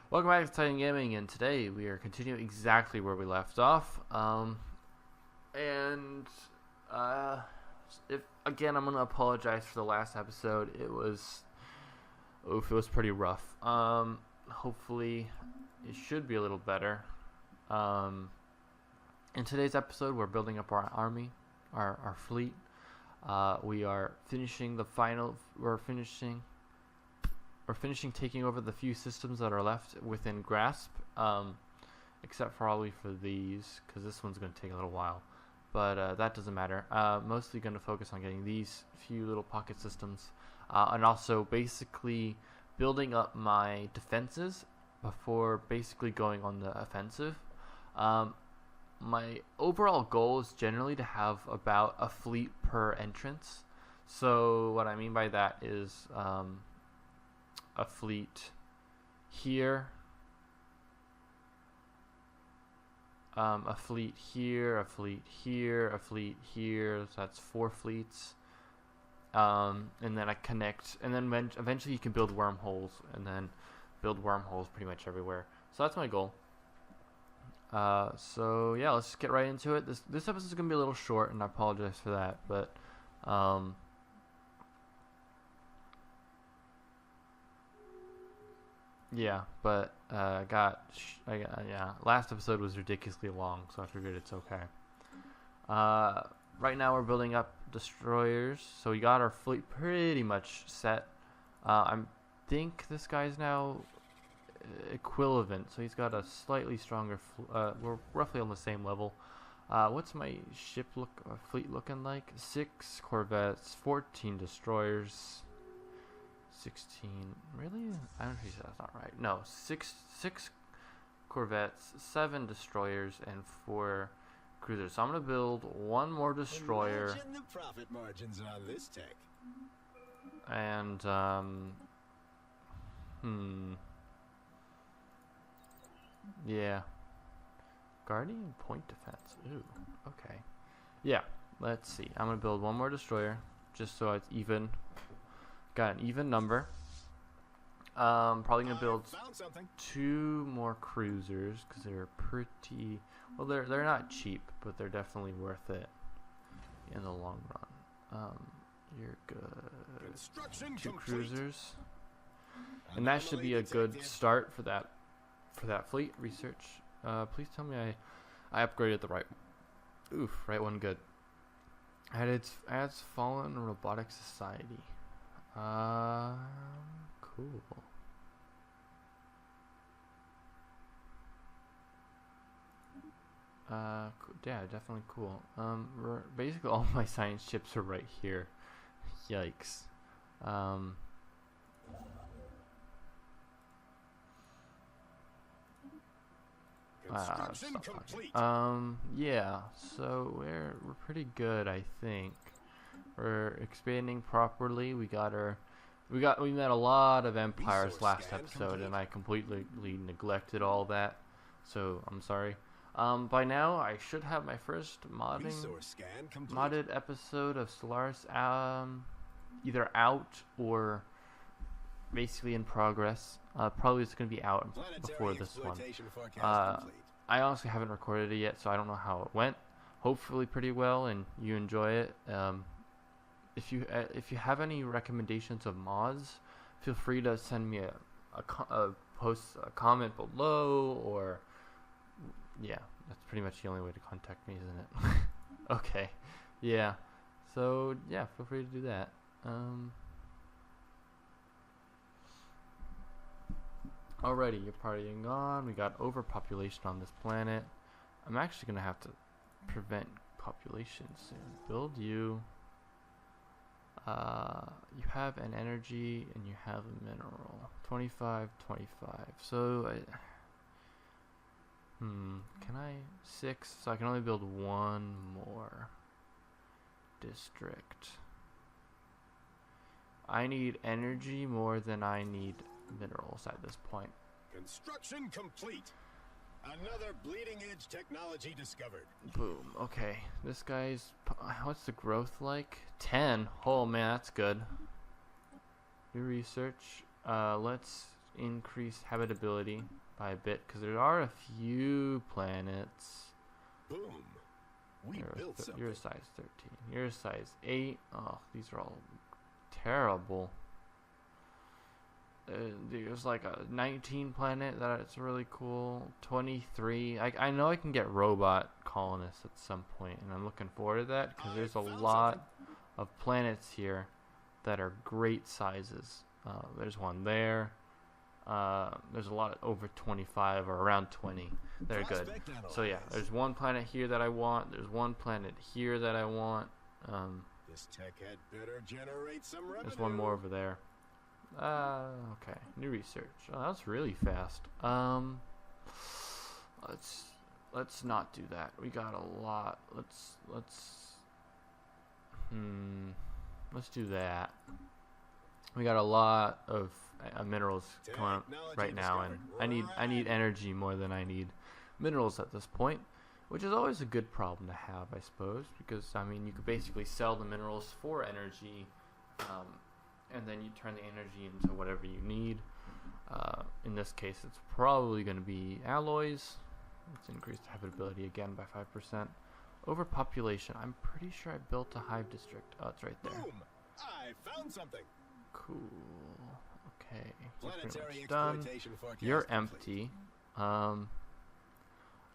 Welcome back to TitanofGaming, and today we are continuing exactly where we left off. And if again, I'm gonna apologize for the last episode. It was pretty rough. Hopefully, it should be a little better. In today's episode, we're building up our army, our fleet. We are finishing the final. We're finishing taking over the few systems that are left within grasp, except for probably for these, because this one's going to take a little while, but that doesn't matter. Mostly going to focus on getting these few little pocket systems, and also basically building up my defenses before basically going on the offensive. My overall goal is generally to have about a fleet per entrance. So what I mean by that is a fleet here, a fleet here, a fleet here, a fleet here. So that's 4 fleets, and then I connect, and then eventually you can build wormholes, and then build wormholes pretty much everywhere. So that's my goal. So yeah, let's just get right into it. This episode is gonna be a little short, and I apologize for that, but yeah, but last episode was ridiculously long, so I figured it's okay. Right now we're building up destroyers, so we got our fleet pretty much set. I think this guy's now equivalent, so he's got a slightly stronger we're roughly on the same level. What's my fleet looking like? 6 corvettes, 14 destroyers, 16, really? I don't think that's not right. No, six corvettes, 7 destroyers, and 4 cruisers. So I'm gonna build one more destroyer. Imagine the profit margins on this tech. And yeah, guardian point defense. Ooh, okay. Yeah, let's see. I'm gonna build one more destroyer just so it's even. Got an even number. Probably gonna build 2 more cruisers because they're pretty. Well, they're not cheap, but they're definitely worth it in the long run. You're good. 2 cruisers, and that should be a good start for that fleet research. Please tell me I upgraded the right. Right one, good. Adds Fallen Robotic Society. Cool. Yeah, definitely cool. Basically all my science chips are right here. Yikes. Yeah, so we're pretty good, I think. We're expanding properly. We met a lot of empires last episode, and I completely neglected all that. So I'm sorry. By now I should have my first modded episode of Stellaris either out or basically in progress. Probably it's gonna be out before this one. I honestly haven't recorded it yet, so I don't know how it went. Hopefully pretty well, and you enjoy it. If you have any recommendations of mods, feel free to send me a comment below, or yeah, that's pretty much the only way to contact me, isn't it? Okay, yeah. So yeah, feel free to do that. Alrighty, you're partying on. We got overpopulation on this planet. I'm actually gonna have to prevent population soon. Build you. You have an energy and you have a mineral. 25, 25. So, can I 6? So I can only build 1 more district. I need energy more than I need minerals at this point. Construction complete. Another bleeding edge technology discovered. Boom. Okay. This guy's. What's the growth like? 10. Oh man, that's good. New research. Let's increase habitability by a bit because there are a few planets. Boom. We built something. You're size 13. You're size 8. Oh, these are all terrible. There's like a 19 planet that's really cool. 23. I know I can get robot colonists at some point, and I'm looking forward to that because there's a lot of planets here that are great sizes. There's one there. There's a lot over 25 or around 20. They're good. So yeah, there's one planet here that I want. There's one planet here that I want. This tech had better generate some revenue. There's one more over there. Okay. New research. Oh, that's really fast. Let's not do that. We got a lot. Let's do that. We got a lot of minerals coming up right now, and I need energy more than I need minerals at this point, which is always a good problem to have, I suppose, because I mean you could basically sell the minerals for energy, and then you turn the energy into whatever you need. In this case, it's probably going to be alloys. Let's increase the habitability again by 5%. Overpopulation. I'm pretty sure I built a hive district. Oh, it's right there. Boom! I found something. Cool. Okay. Planetary Done. exploitation forecast You're complete. empty.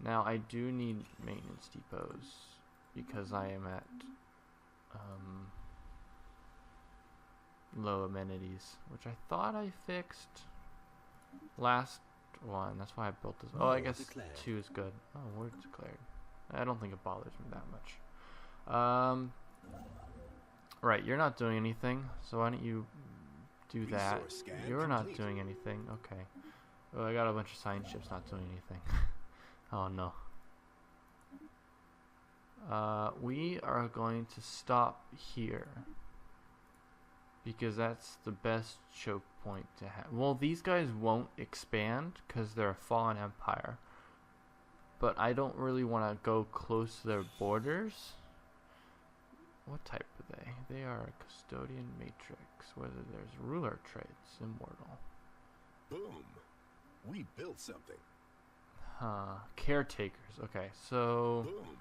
Now I do need maintenance depots because I am at low amenities, which I thought I fixed last one. That's why I built this. Oh, I guess declared. 2 is good. Oh, we're declared. I don't think it bothers me that much. Right, you're not doing anything, so why don't you do that? Resource scan You're not complete. doing anything. Okay. Oh, I got a bunch of science ships not doing anything. Oh no. We are going to stop here because that's the best choke point to have. Well, these guys won't expand because they're a fallen empire, but I don't really want to go close to their borders. What type are they? They are a custodian matrix. Whether there's ruler traits, immortal. Boom! We built something. Caretakers. Okay, so Boom!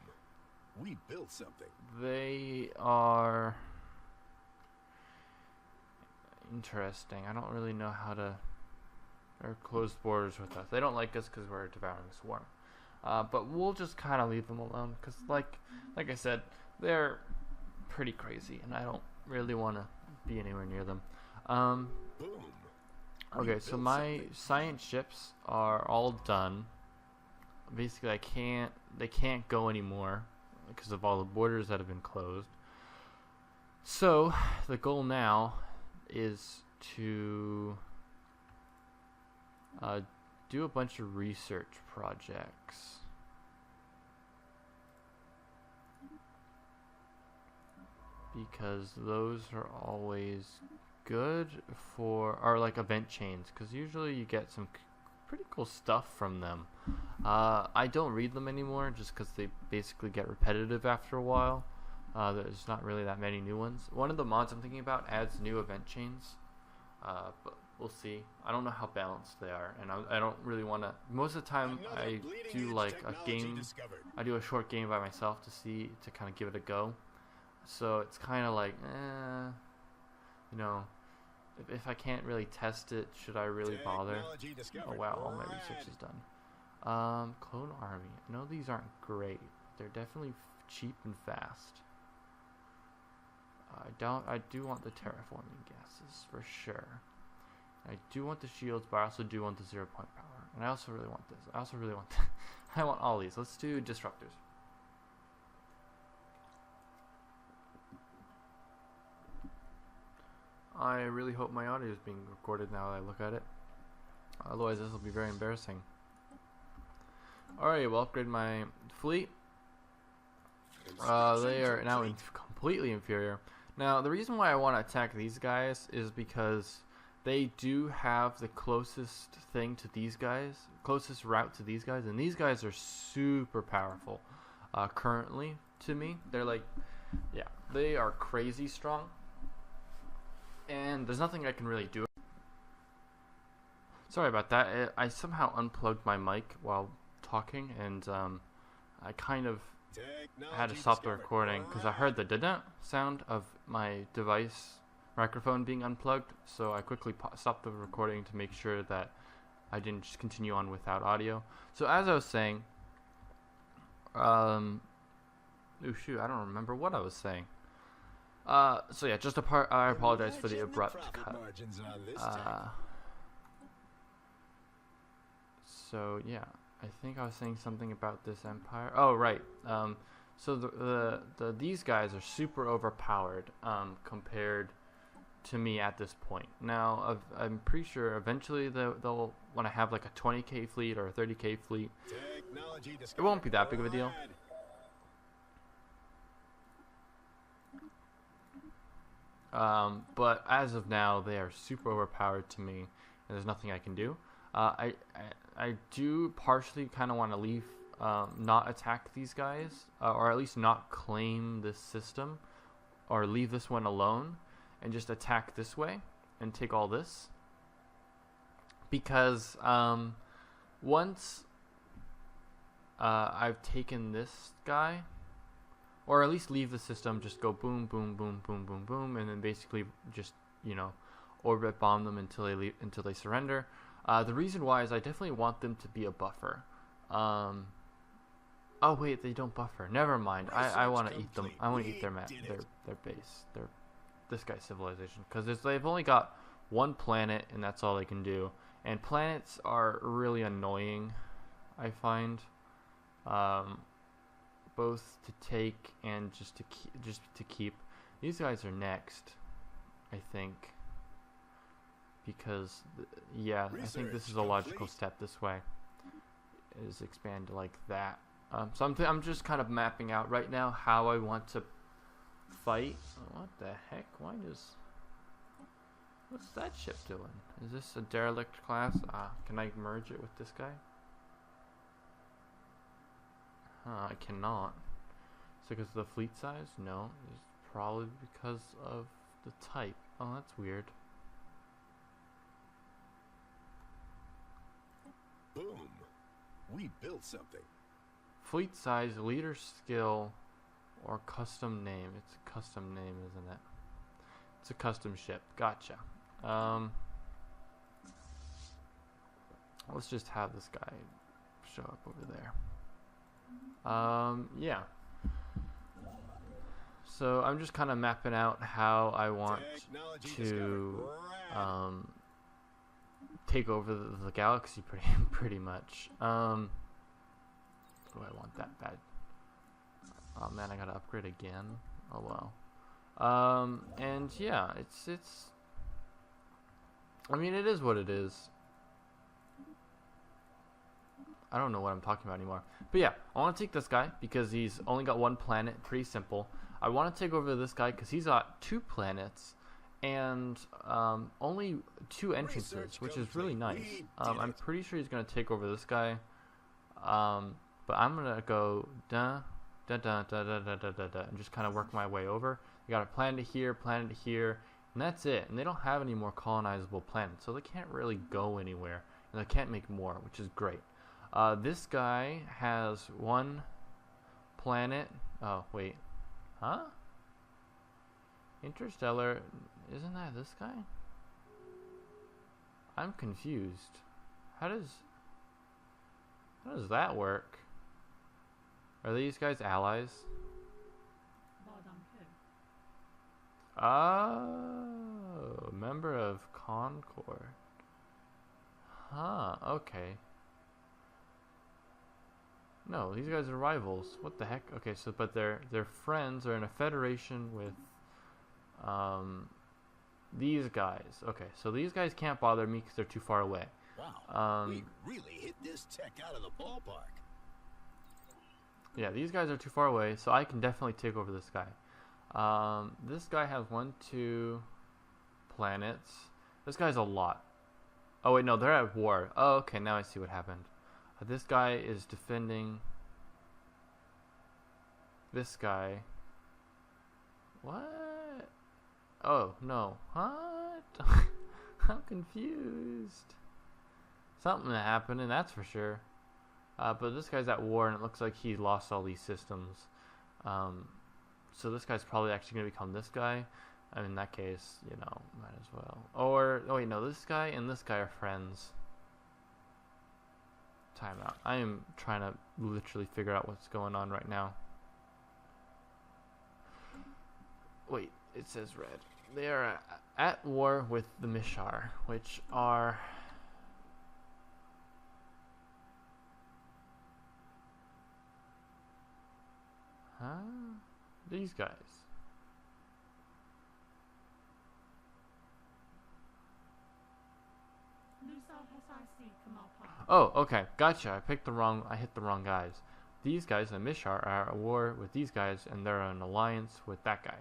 We built something. they are interesting. I don't really know how to. They're closed borders with us. They don't like us because we're devouring the swarm. But we'll just kind of leave them alone because, like I said, they're pretty crazy, and I don't really want to be anywhere near them. Boom! We Okay, so built my something. science ships are all done. Basically, they can't go anymore because of all the borders that have been closed. So the goal now is to do a bunch of research projects. Because those are always good for, or like event chains, because usually you get some pretty cool stuff from them. I don't read them anymore just because they basically get repetitive after a while. There's not really that many new ones. One of the mods I'm thinking about adds new event chains, but we'll see. I don't know how balanced they are, and I don't really want to. Most of the time, Another I bleeding do edge like a technology game. discovered. I do a short game by myself to kind of give it a go. So it's kind of like, you know, if I can't really test it, should I really bother? Technology Oh discovered. wow, all my Rad. research is done. Clone army. I know these aren't great. They're definitely cheap and fast. I do want the terraforming gases for sure. I do want the shields, but I also do want the 0-point power. And I also really want this. I also really want I want all these. Let's do disruptors. I really hope my audio is being recorded now that I look at it. Otherwise, this will be very embarrassing. Alright, we'll upgrade my fleet. They are now completely inferior. Now, the reason why I want to attack these guys is because they do have the closest thing to these guys, closest route to these guys, and these guys are super powerful currently to me. They're like, yeah, they are crazy strong. And there's nothing I can really do. Sorry about that. I somehow unplugged my mic while talking, and I kind of had to stop the recording because I heard the da-da sound of my device microphone being unplugged. So I quickly stopped the recording to make sure that I didn't just continue on without audio. So as I was saying, oh shoot, I don't remember what I was saying. So yeah, just a part. I apologize for the abrupt cut. So yeah, I think I was saying something about this empire. Oh right. So these guys are super overpowered compared to me at this point. Now I'm pretty sure eventually they'll want to have like a 20k fleet or a 30k fleet. It won't be that big of a deal. But as of now, they are super overpowered to me, and there's nothing I can do. I do partially kind of want to leave, not attack these guys, or at least not claim this system, or leave this one alone, and just attack this way and take all this. Because once I've taken this guy, or at least leave the system, just go boom, boom, boom, boom, boom, boom, and then basically just, you know, orbit bomb them until they surrender. The reason why is I definitely want them to be a buffer. Oh wait, they don't buffer. Never mind. I want to eat them. I want to eat their base, this guy's civilization, because they've only got one planet and that's all they can do. And planets are really annoying, I find. Both to take and just to keep. These guys are next, I think, because yeah, I think this is a logical step this way, is expand like that. So I'm just kind of mapping out right now how I want to fight. What the heck? What's that ship doing? Is this a derelict class? Can I merge it with this guy? I cannot. So because of the fleet size? No. It's probably because of the type. Oh, that's weird. Boom. We built something. Fleet size, leader skill, or custom name. It's a custom name, isn't it? It's a custom ship. Gotcha. Let's just have this guy show up over there. Yeah. So I'm just kind of mapping out how I want to take over the galaxy pretty much. Oh, I want that bad. Oh man, I gotta upgrade again. Oh well. And yeah, it's. I mean, it is what it is. I don't know what I'm talking about anymore. But yeah, I want to take this guy because he's only got one planet. Pretty simple. I want to take over this guy because he's got 2 planets and only 2 entrances, which is really nice. I'm pretty sure he's going to take over this guy. But I'm going to go and just kind of work my way over. You got a planet here, and that's it. And they don't have any more colonizable planets, so they can't really go anywhere. And they can't make more, which is great. This guy has 1 planet. Oh, wait. Huh? Interstellar. Isn't that this guy? I'm confused. How does that work? Are these guys allies? Oh, member of Concord. Huh, okay. No, these guys are rivals. What the heck? Okay, so but their friends are in a federation with these guys. Okay, so these guys can't bother me because they're too far away. Wow, we really hit this tech out of the ballpark. Yeah, these guys are too far away, so I can definitely take over this guy. This guy has 1, 2 planets. This guy's a lot. Oh wait, no, they're at war. Oh, okay, now I see what happened. This guy is defending this guy. What? Oh, no. What? I'm confused. Something happened, and that's for sure. But this guy's at war, and it looks like he lost all these systems. So this guy's probably actually going to become this guy. And in that case, you know, might as well. Or, oh wait, no, this guy and this guy are friends. Timeout. I am trying to literally figure out what's going on right now. Wait, it says red. They are at war with the Mishar, which are... Huh? These guys. Oh, okay, gotcha. I hit the wrong guys. These guys, the Mishar, are at war with these guys, and they're in alliance with that guy.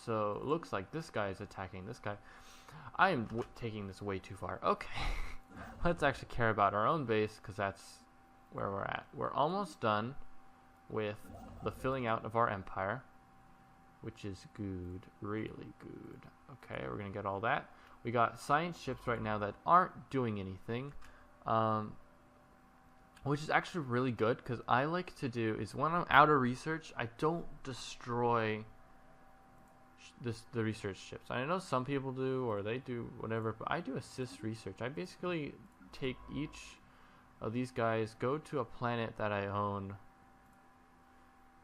So it looks like this guy is attacking this guy. I am taking this way too far. Okay, let's actually care about our own base, because that's where we're at. We're almost done with the filling out of our empire, which is good, really good. Okay, we're gonna get all that. We got science ships right now that aren't doing anything, which is actually really good, because I like to do is when I'm out of research, I don't destroy the research ships. I know some people do, or they do whatever, but I do assist research. I basically take each of these guys, go to a planet that I own,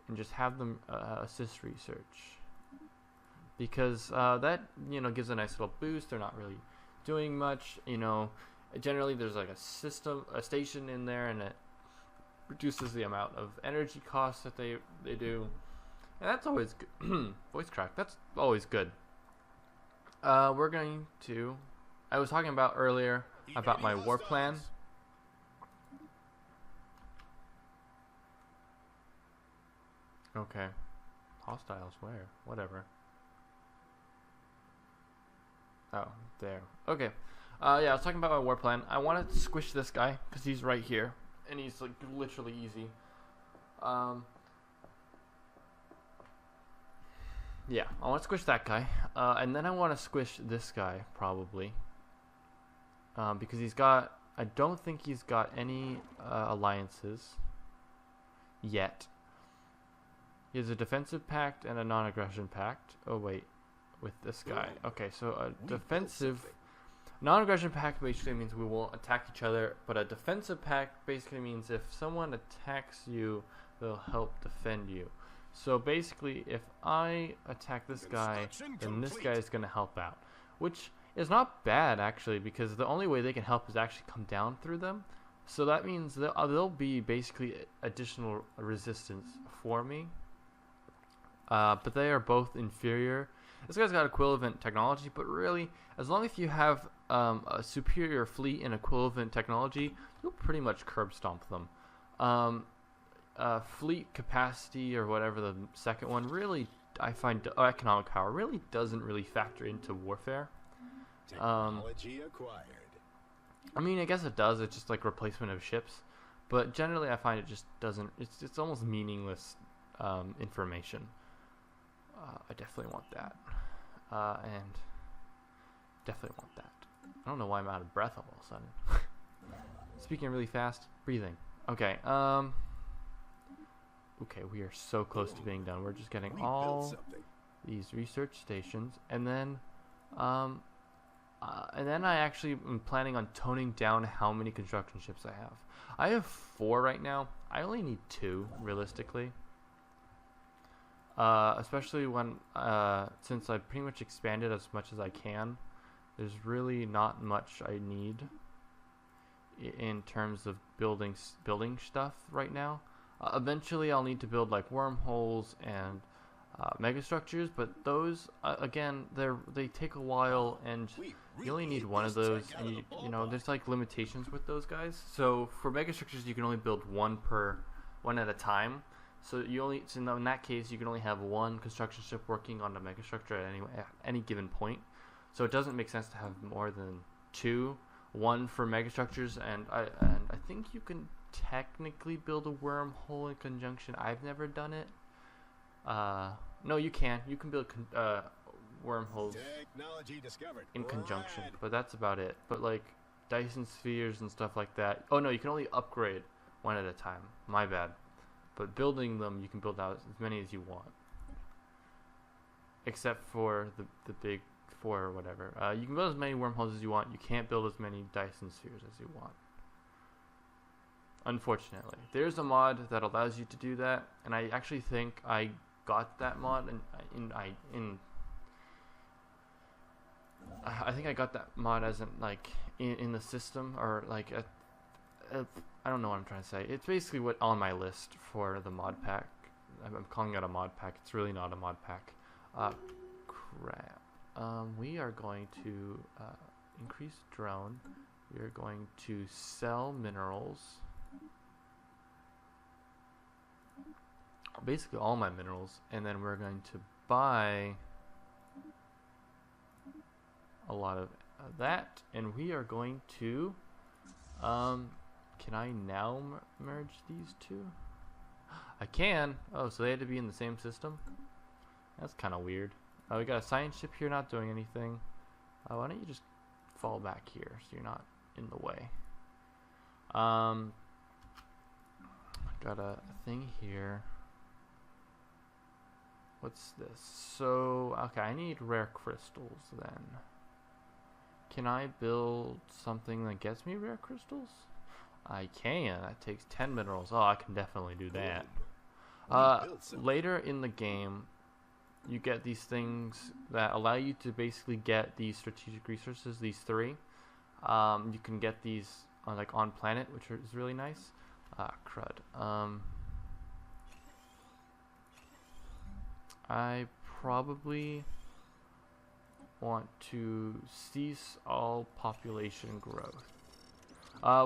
and just have them assist research, because that, you know, gives a nice little boost. They're not really doing much, you know. Generally there's like a station in there, and it reduces the amount of energy costs that they do, and that's always good. Voice crack, that's always good. We're going to, I was talking about earlier about my war plan. Okay. Hostiles where? Whatever. Oh, there. Okay. Yeah, I was talking about my war plan. I want to squish this guy, because he's right here. And he's, like, literally easy. Yeah, I want to squish that guy. And then I want to squish this guy, probably. Because he's got... I don't think he's got any alliances yet. He has a defensive pact and a non-aggression pact. Oh, wait. With this guy. Okay, so a defensive... Non-aggression pact basically means we won't attack each other, but a defensive pact basically means if someone attacks you, they'll help defend you. So basically, if I attack this guy, then this guy is going to help out. Which is not bad, actually, because the only way they can help is actually come down through them. So that means there'll be basically additional resistance for me. But they are both inferior. This guy's got equivalent technology, but really, as long as you have a superior fleet and equivalent technology, you'll pretty much curb stomp them. Fleet capacity, or whatever the second one, really, I find economic power really doesn't really factor into warfare. Technology acquired. I mean, I guess it does. It's just like replacement of ships, but generally, I find it just doesn't. It's almost meaningless information. I definitely want that, and definitely want that. I don't know why I'm out of breath all of a sudden. Speaking really fast, breathing. Okay. Okay, we are so close to being done. We're just getting all these research stations, and then I actually am planning on toning down how many construction ships I have. I have 4 right now. I only need 2, realistically. Especially when, since I've pretty much expanded as much as I can, there's really not much I need in terms of building stuff right now. Eventually I'll need to build like wormholes and megastructures, but those, again, they take a while, and you only need one of those, and you know, there's like limitations with those guys. So for megastructures, you can only build one at a time. So in that case, you can only have 1 construction ship working on a megastructure at any given point. So it doesn't make sense to have more than 2, 1 for megastructures, and I think you can technically build a wormhole in conjunction. I've never done it. No, you can. You can build wormholes in conjunction, but that's about it. But like, Dyson spheres and stuff like that. Oh no, you can only upgrade one at a time. My bad. But building them, you can build out as many as you want. Except for the big 4 or whatever. You can build as many wormholes as you want. You can't build as many Dyson spheres as you want. Unfortunately. There's a mod that allows you to do that, and I actually think I got that mod I think I got that mod as in the system, or like I don't know what I'm trying to say. It's basically what on my list for the mod pack. I'm calling it a mod pack. It's really not a mod pack. Crap. We are going to increase drone. We are going to sell minerals. Basically all my minerals, and then we're going to buy a lot of that, and we are going to can I now merge these two? I can. Oh, so they had to be in the same system? That's kind of weird. We got a science ship here not doing anything. Why don't you just fall back here so you're not in the way? Got a thing here. What's this? So, okay, I need rare crystals then. Can I build something that gets me rare crystals? I can. That takes 10 minerals. Oh, I can definitely do that. Later in the game, you get these things that allow you to basically get these strategic resources, these 3. You can get these on planet, which is really nice. Crud. I probably want to cease all population growth.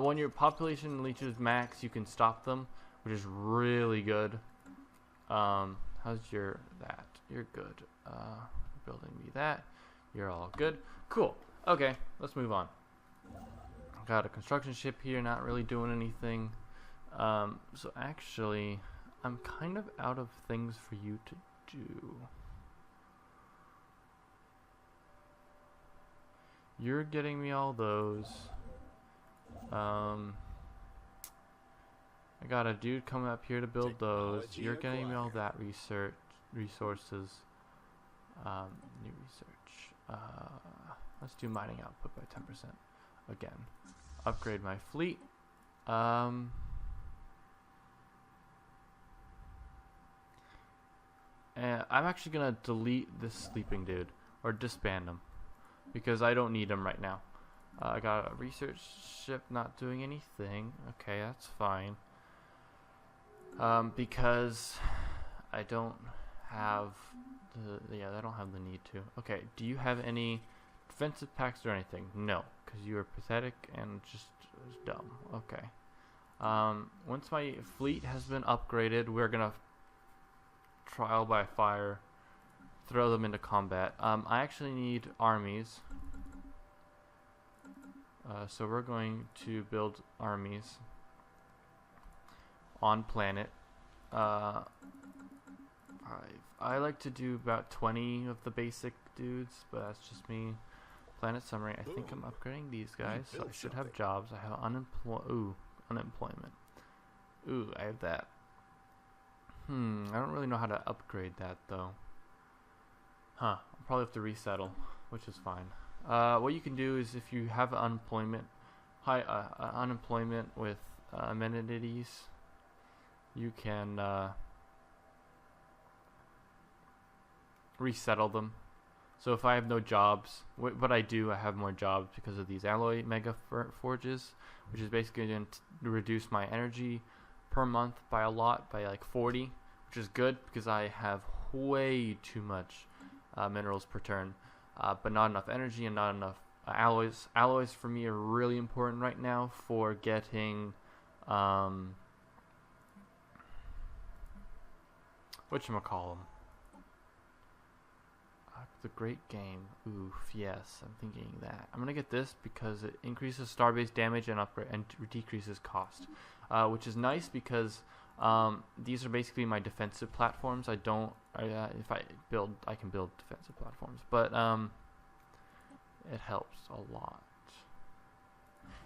When your population reaches max, you can stop them, which is really good. How's your that? You're good. Building me that. You're all good. Cool. Okay, let's move on. Got a construction ship here, not really doing anything. So actually, I'm kind of out of things for you to do. You're getting me all those. I got a dude coming up here to build those. You're getting me all that resources. New research. Let's do mining output by 10% again. Upgrade my fleet. I'm actually gonna delete this sleeping dude or disband him because I don't need him right now. I got a research ship not doing anything. Okay, that's fine. Because I don't have I don't have the need to. Okay, do you have any defensive packs or anything? No, because you are pathetic and just dumb. Okay. Once my fleet has been upgraded, we're gonna trial by fire, throw them into combat. I actually need armies. So we're going to build armies on planet. I like to do about 20 of the basic dudes, but that's just me. Planet summary. I think I'm upgrading these guys, so I should have jobs. I have unemployment. Ooh, I have that. I don't really know how to upgrade that though. I'll probably have to resettle, which is fine. What you can do is if you have unemployment with amenities, you can resettle them. So if I have no jobs, what I do, I have more jobs because of these alloy mega forges, which is basically going to reduce my energy per month by a lot, by like 40, which is good because I have way too much minerals per turn, but not enough energy and not enough alloys. Alloys for me are really important right now for getting whatchamacallem. The great game. Oof, yes, I'm thinking that. I'm gonna get this because it increases star-based damage and upgrade and decreases cost, which is nice because these are basically my defensive platforms. If I build, I can build defensive platforms, but it helps a lot.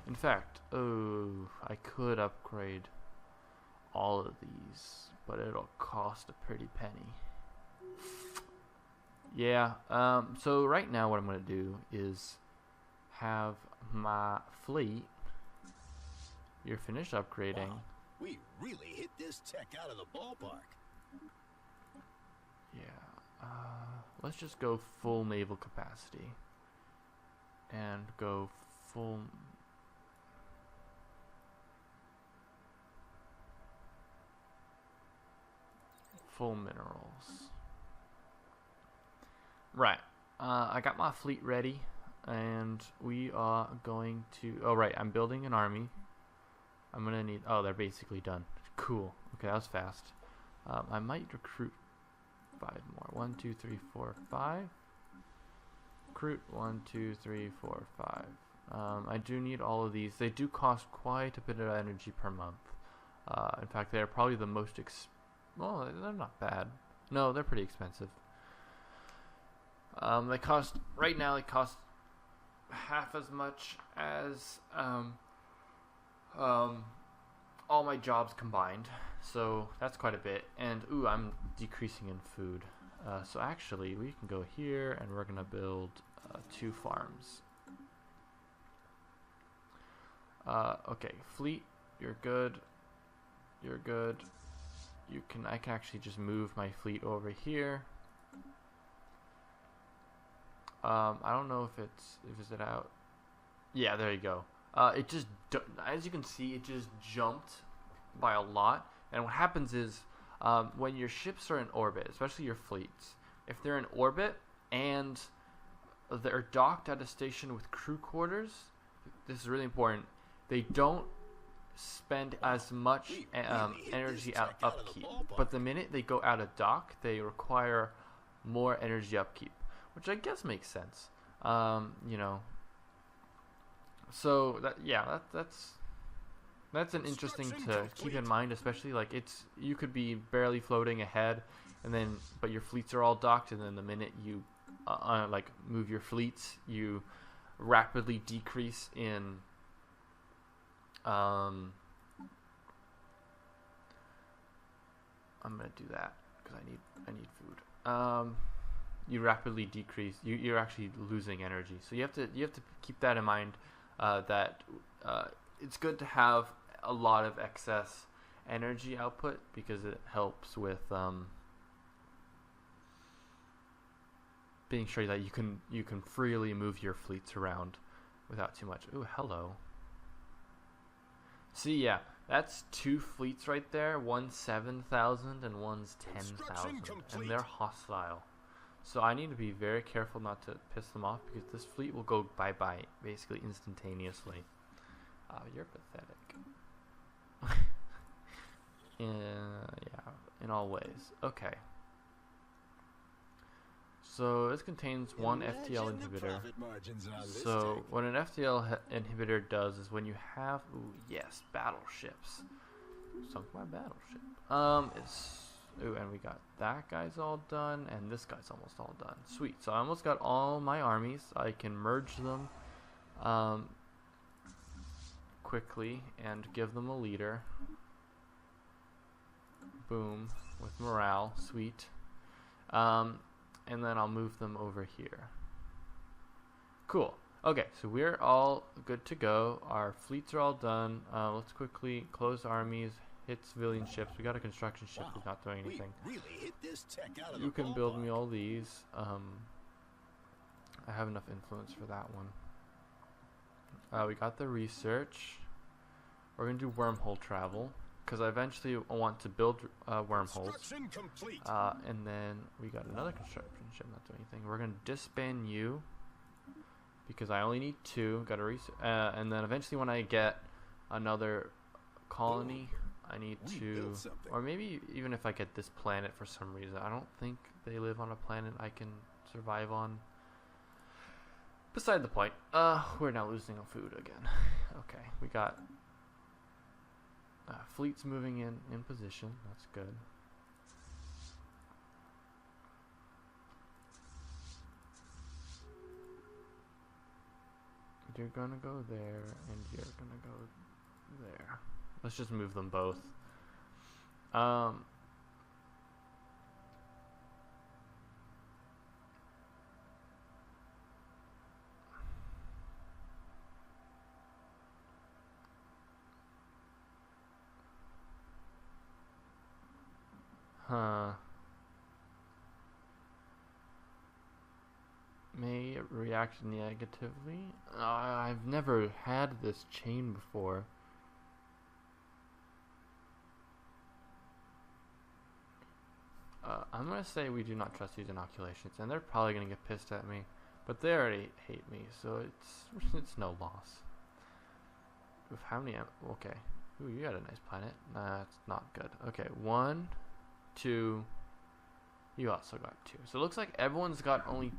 In fact, oh, I could upgrade all of these, but it'll cost a pretty penny. Yeah, so right now what I'm going to do is have my fleet. You're finished upgrading. Wow, we really hit this tech out of the ballpark. Yeah, let's just go full naval capacity. And go full... full minerals. Right. I got my fleet ready, and we are going to... Oh, right. I'm building an army. I'm going to need... Oh, they're basically done. Cool. Okay, that was fast. I might recruit 5 more. 1, 2, 3, 4, 5. Recruit 1, 2, 3, 4, 5. I do need all of these. They do cost quite a bit of energy per month. In fact, they're probably the most... Well, they're not bad. No, they're pretty expensive. They cost... Right now, they cost half as much as all my jobs combined. So, that's quite a bit. And, ooh, I'm decreasing in food. So, actually, we can go here, and we're going to build 2 farms. Okay, fleet, you're good. You're good. I can actually just move my fleet over here. I don't know if is it out. Yeah, there you go. It just, as you can see, it just jumped by a lot. And what happens is, when your ships are in orbit, especially your fleets, if they're in orbit and they're docked at a station with crew quarters, this is really important. They don't spend as much energy upkeep, but the minute they go out of dock, they require more energy upkeep, which I guess makes sense. You know, so that's an interesting to keep in mind, especially like you could be barely floating ahead, and then but your fleets are all docked, and then the minute you like move your fleets, you rapidly decrease in I'm gonna do that because I need food. You rapidly decrease. You're actually losing energy, so you have to keep that in mind. That it's good to have a lot of excess energy output because it helps with being sure that you can freely move your fleets around without too much. Ooh, hello. See, yeah, that's 2 fleets right there. One's 7,000 and one's 10,000, and they're hostile. So I need to be very careful not to piss them off because this fleet will go bye-bye basically instantaneously. You're pathetic. Yeah, in all ways. Okay. So this contains one FTL inhibitor. So what an FTL inhibitor does is when you have, ooh yes, battleships. Sunk my battleship. Ooh, and we got that guy's all done, and this guy's almost all done. Sweet. So I almost got all my armies. I can merge them quickly and give them a leader. Boom, with morale. Sweet. And then I'll move them over here. Cool. Okay, so we're all good to go. Our fleets are all done. Let's quickly close armies, hit civilian ships. We got a construction ship who's not doing anything. You can build me all these. I have enough influence for that one. We got the research. We're going to do wormhole travel, because I eventually want to build wormholes. And then we got another construction ship not doing anything. We're going to disband you, because I only need 2. Got to and then eventually when I get another colony, I need to, or maybe even if I get this planet for some reason. I don't think they live on a planet I can survive on. Beside the point. We're now losing on food again. Okay, we got fleets moving in position. That's good. you're gonna go there, and you're gonna go there. Let's just move them both. Huh. May react negatively? I've never had this chain before. I'm gonna say we do not trust these inoculations, and they're probably gonna get pissed at me, but they already hate me, so it's no loss. Oof, how many? Okay. Ooh, you got a nice planet. Nah, it's not good. Okay, 1, 2. You also got 2. So it looks like everyone's got only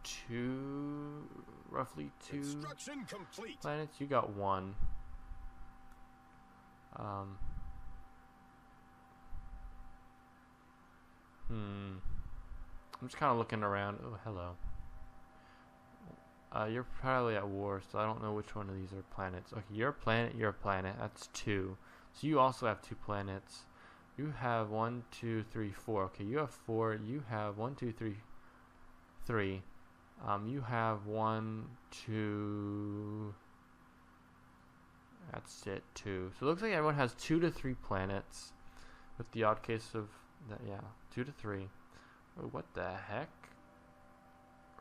2, roughly 2 Construction complete. planets. You got 1. I'm just kind of looking around. Oh, hello. You're probably at war, so I don't know which one of these are planets. Okay, you're a planet, you're a planet. That's 2. So you also have 2 planets. You have 1, 2, 3, 4. Okay, you have 4. You have 1, 2, 3, 3. You have 1, 2. That's it, 2. So it looks like everyone has 2 to 3 planets, with the odd case of that. Yeah, 2 to 3. Oh, what the heck?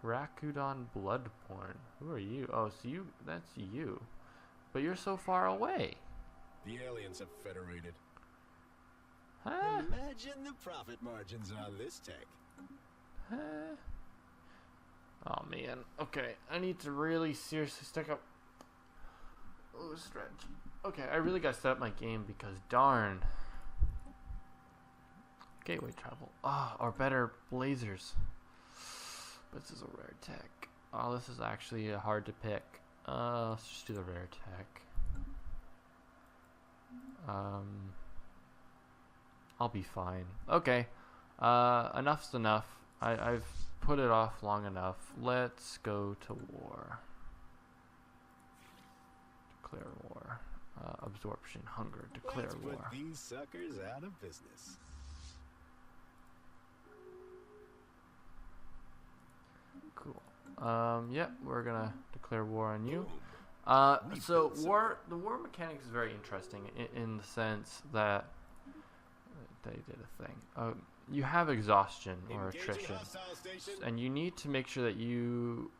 Rakudon Bloodborne. Who are you? Oh, so you, that's you. But you're so far away. The aliens have federated. Huh? Imagine the profit margins on this tech. Huh? Oh man. Okay, I need to really seriously stick up. Oh, stretch. Okay, I really gotta set up my game because darn. Gateway travel. Ah, or better, lasers. But this is a rare tech. Oh, this is actually hard to pick. Let's just do the rare tech. I'll be fine. Okay. Enough's enough. I've put it off long enough. Let's go to war. Declare war. Absorption, hunger, declare Let's war. put these suckers out of business. Cool. Yep, we're gonna declare war on you. So the war mechanics is very interesting in the sense that they did a thing. You have exhaustion or attrition, and you need to make sure that you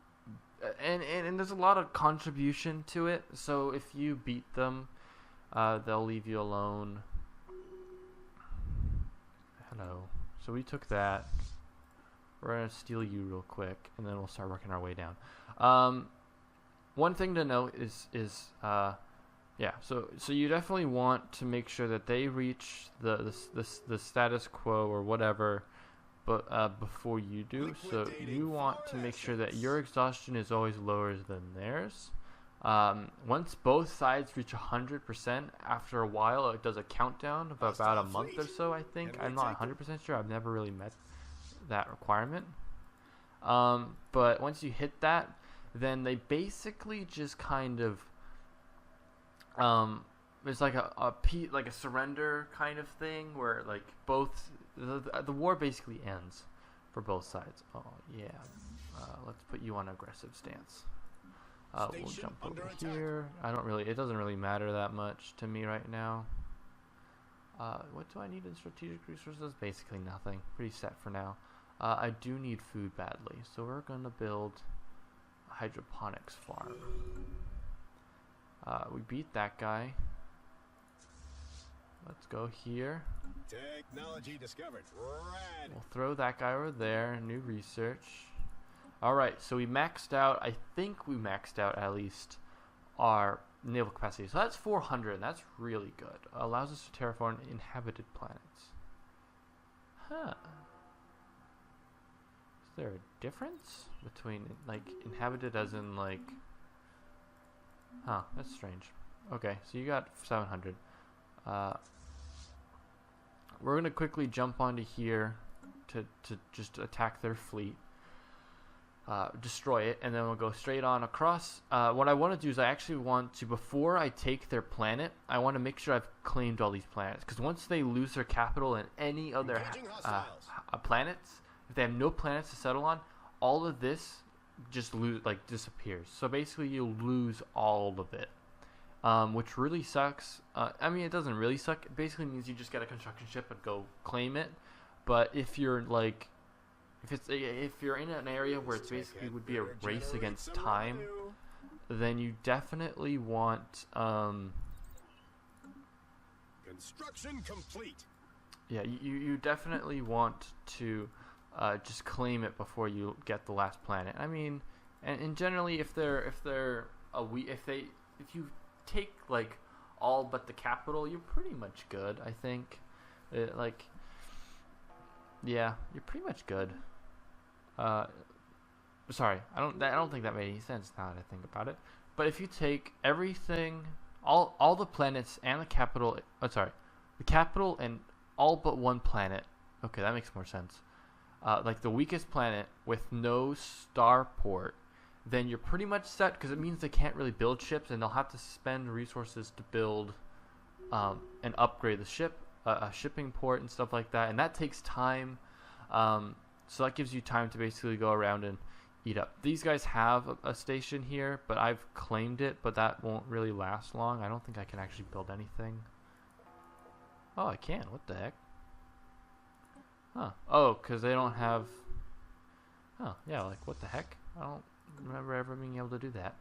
and there's a lot of contribution to it. So if you beat them, they'll leave you alone. Hello. So we took that. We're gonna steal you real quick, and then we'll start working our way down. One thing to note is yeah. So you definitely want to make sure that they reach the status quo or whatever, but before you do. So you want to make sure that your exhaustion is always lower than theirs. Once both sides reach 100%, after a while it does a countdown of about a month or so. I think I'm not 100% sure. I've never really met that requirement. But once you hit that, then they basically just kind of it's like like a surrender kind of thing where like both the war basically ends for both sides. Oh yeah, let's put you on aggressive stance. We'll jump over here. It doesn't really matter that much to me right now. What do I need in strategic resources? Basically nothing. Pretty set for now. I do need food badly, so we're gonna build a hydroponics farm. We beat that guy. Let's go here. Technology discovered. Rad. We'll throw that guy over there. New research. Alright, so we maxed out. I think we maxed out at least our naval capacity. So that's 400. And that's really good. Allows us to terraform inhabited planets. Huh. Is there a difference between like inhabited as in like? Huh, that's strange. Okay, so you got 700. We're gonna quickly jump onto here to just attack their fleet. destroy it, and then we'll go straight on across. What I want to do is I actually want to, before I take their planet, I want to make sure I've claimed all these planets, because once they lose their capital in any of their planets, if they have no planets to settle on, all of this just disappears. So basically you'll lose all of it, which really sucks. I mean, it doesn't really suck. It basically means you just get a construction ship and go claim it. But if you're like, if you're in an area where it's basically would be a race against time, then you definitely want construction complete. Yeah, you definitely want to just claim it before you get the last planet. I mean, and generally if you take like all but the capital, you're pretty much good. I think, yeah, you're pretty much good. Sorry, I don't think that made any sense now that I think about it. But if you take everything, all the planets and the capital, the capital and all but one planet. Okay, that makes more sense. Like the weakest planet with no starport, then you're pretty much set, because it means they can't really build ships, and they'll have to spend resources to build and upgrade the ship, a shipping port and stuff like that, and that takes time. So that gives you time to basically go around and eat up. These guys have a station here, but I've claimed it, but that won't really last long. I don't think I can actually build anything. Oh, I can. What the heck? Huh. Oh, because they don't have... Oh, yeah, like, what the heck? I don't remember ever being able to do that.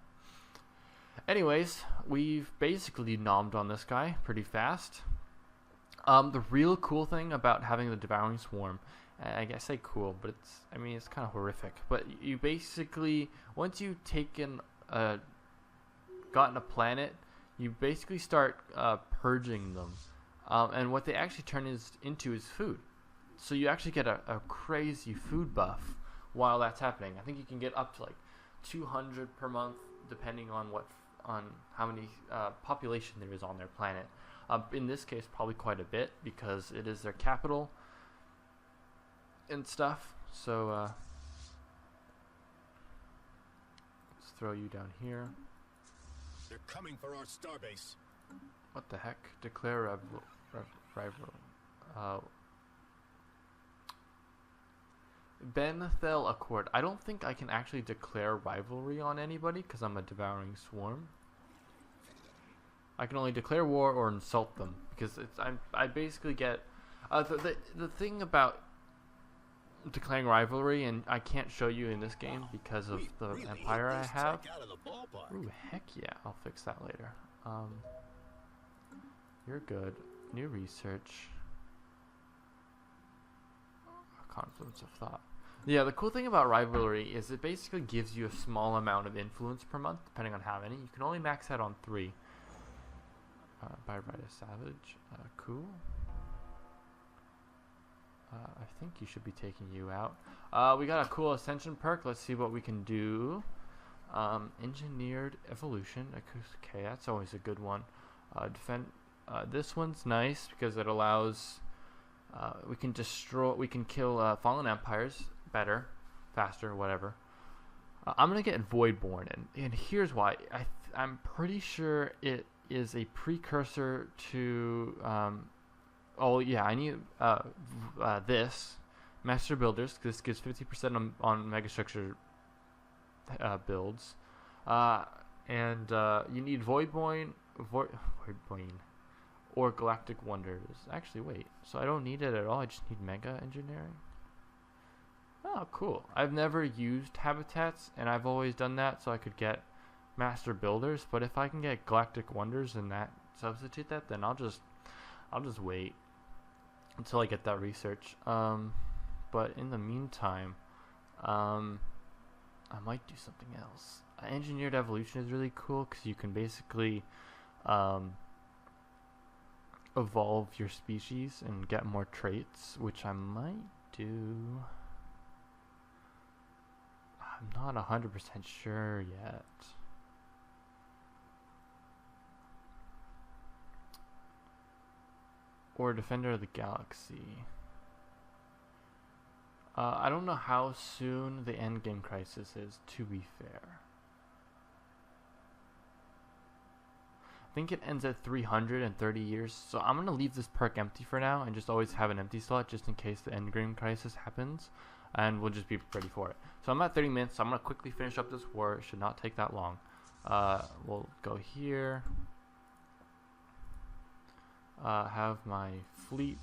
Anyways, we've basically nommed on this guy pretty fast. The real cool thing about having the Devouring Swarm, I guess I say cool, but it's kind of horrific. But you basically, once you've gotten a planet, you basically start purging them. And what they actually turn into is food. So you actually get a crazy food buff while that's happening. I think you can get up to like 200 per month, depending on how many population there is on their planet. In this case, probably quite a bit, because it is their capital and stuff. So let's throw you down here. They're coming for our starbase. What the heck? Declare rival. Benthel Accord. I don't think I can actually declare rivalry on anybody because I'm a Devouring Swarm. I can only declare war or insult them, because I basically get the thing about declaring rivalry, and I can't show you in this game because of the empire I have. Ooh, heck yeah, I'll fix that later. You're good. New research. Confluence of thought. Yeah, the cool thing about rivalry is it basically gives you a small amount of influence per month, depending on how many. You can only max out on 3. By right a savage. Cool. I think you should be taking you out. We got a cool ascension perk. Let's see what we can do. Engineered evolution. Okay, that's always a good one. This one's nice because it allows we can kill fallen empires better, faster, whatever. I'm gonna get Voidborn, and here's why. I'm pretty sure it is a precursor to oh yeah, I need this Master Builders. This gives 50% on megastructure builds, and you need Voidborn or Galactic Wonders. Actually, wait. So I don't need it at all. I just need Mega Engineering. Oh, cool. I've never used Habitats, and I've always done that so I could get Master Builders. But if I can get Galactic Wonders and that substitute that, then I'll just wait until I get that research. But in the meantime, I might do something else. Engineered Evolution is really cool because you can basically evolve your species and get more traits, which I might do. I'm not 100% sure yet. Or Defender of the Galaxy. I don't know how soon the endgame crisis is, to be fair. I think it ends at 330 years, so I'm going to leave this perk empty for now and just always have an empty slot just in case the endgame crisis happens, and we'll just be ready for it. So I'm at 30 minutes, so I'm going to quickly finish up this war. It should not take that long. We'll go here, have my fleet.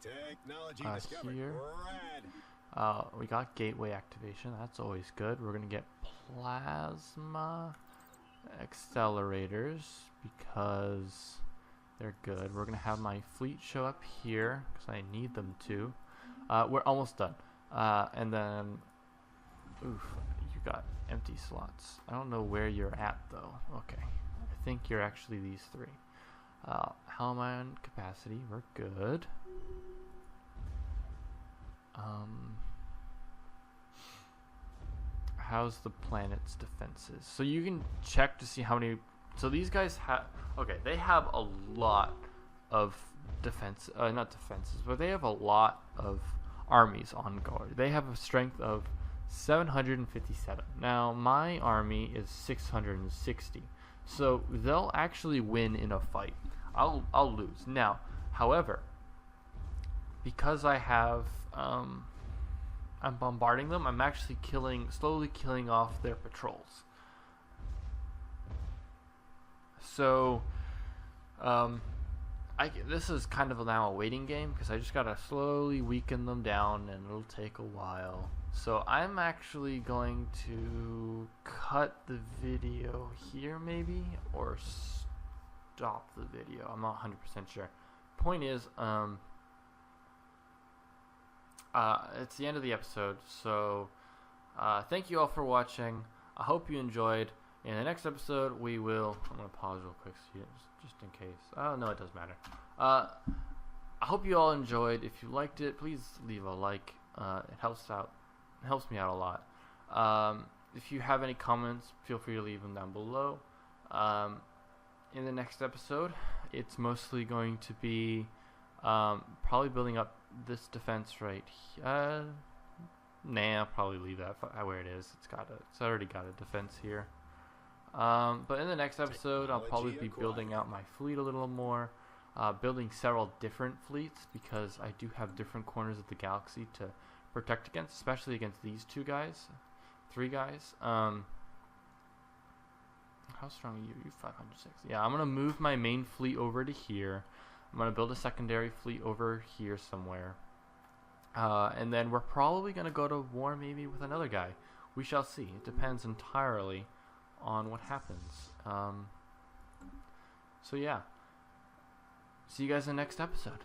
Technology Here. We got gateway activation. That's always good. We're gonna get plasma accelerators because they're good. We're gonna have my fleet show up here because I need them to. We're almost done. And then, oof, you got empty slots. I don't know where you're at though. Okay, I think you're actually these three. How am I on capacity? We're good. How's the planet's defenses? So you can check to see how many. So these guys have. Okay, they have a lot of defense. Not defenses, but they have a lot of armies on guard. They have a strength of 757. Now my army is 660. So they'll actually win in a fight. I'll lose. Now, however, because I have I'm bombarding them, I'm actually slowly killing off their patrols. So this is kind of now a waiting game because I just gotta slowly weaken them down and it'll take a while. So I'm actually going to cut the video here maybe, or stop the video. I'm not 100% sure. Point is, it's the end of the episode, so thank you all for watching. I hope you enjoyed. In the next episode, I'm going to pause real quick just in case. Oh, no, it doesn't matter. I hope you all enjoyed. If you liked it, please leave a like. It helps me out a lot. If you have any comments, feel free to leave them down below. In the next episode, it's mostly going to be probably building up this defense right here. Nah, I'll probably leave that where it is. It's already got a defense here. But in the next episode, I'll probably be building out my fleet a little more, building several different fleets because I do have different corners of the galaxy to protect against, especially against these three guys. How strong are you? You 506. Yeah, I'm gonna move my main fleet over to here. I'm going to build a secondary fleet over here somewhere. And then we're probably going to go to war maybe with another guy. We shall see. It depends entirely on what happens. So yeah. See you guys in the next episode.